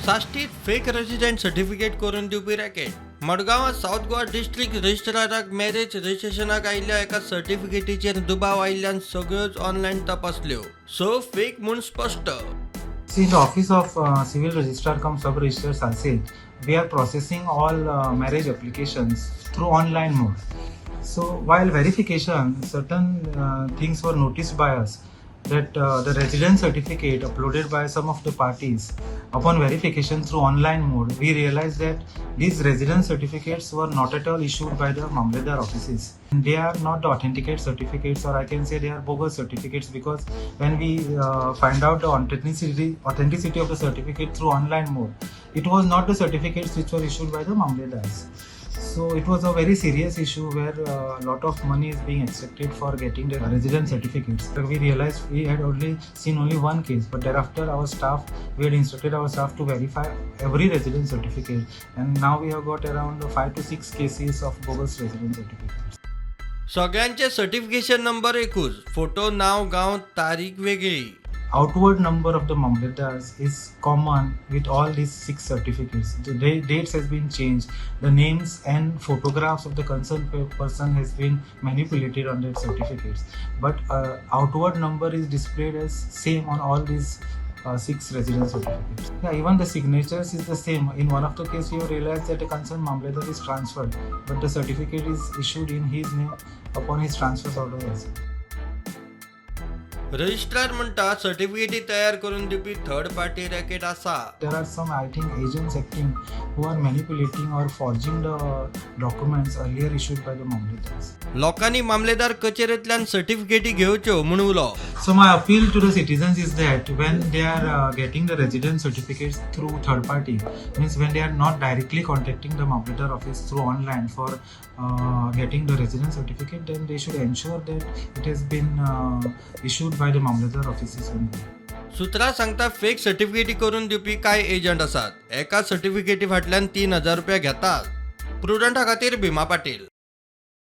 साश्टीत fake resident certificate करून दिवपी racket मडगांवां साऊथ गोवा डिस्ट्रिक्ट रजिस्ट्राराक मॅरेज रजिस्ट्रेशनाक आयिल्ल्या एका सर्टिफिकेटीचेर दुबाव आयिल्ल्यान सगळ्योच ऑनलायन तपासल्यो सो फेक म्हूण स्पश्ट. See, in the office of civil registrar cum sub registrar Salsil, we are processing all marriage applications through online mode. So while verification, certain things were noticed by us that the residence certificate uploaded by some of the parties upon verification through online mode, we realized that these residence certificates were not at all issued by the Mamledar offices. They are not the authenticate certificates, or I can say they are bogus certificates, because when we find out the authenticity of the certificate through online mode, it was not the certificates which were issued by the Mamledars. So it was a very serious issue where a lot of money is being extracted for getting the residence certificates. We realized we had seen only one case, but thereafter we had instructed our staff to verify every residence certificate, and now we have got around 5 to 6 cases of bogus residence certificates. सगळ्यांचे certification number एकूच, photo, नाव, गाव, तारीख वेगळी. Outward number of the Mamledars is common with all these 6 certificates. The dates has been changed. The names and photographs of the concerned person has been manipulated on their certificates. But outward number is displayed as same on all these 6 residence certificates. Yeah, even the signatures is the same. In one of the cases, we have realized that a concerned Mamledar is transferred, but the certificate is issued in his name upon his transfer order also. Registrar म्हणटा सर्टिफिकेटी तयार करून दिवपी third party racket आसा. There are some, I think, agents acting who are manipulating or forging the documents earlier issued by the Mamledars. लोकांनी मामलेदार कचेरेंतल्यान सर्टिफिकेटी घेवच्यो म्हूण उलो. So my appeal to the citizens is that when they are getting the residence certificates through third party, means when they are not directly contacting the Mamledar office through online for getting the residence certificate, then they should ensure that it has been issued by the Mamledar offices only. सुत्रां सांगता fake सर्टिफिकेटी करून दिवपी कांय agent आसात. एका सर्टिफिकेटी फाटल्यान 3,000 रुपया घेतात. प्रुडंटा खातीर भीमा पाटील.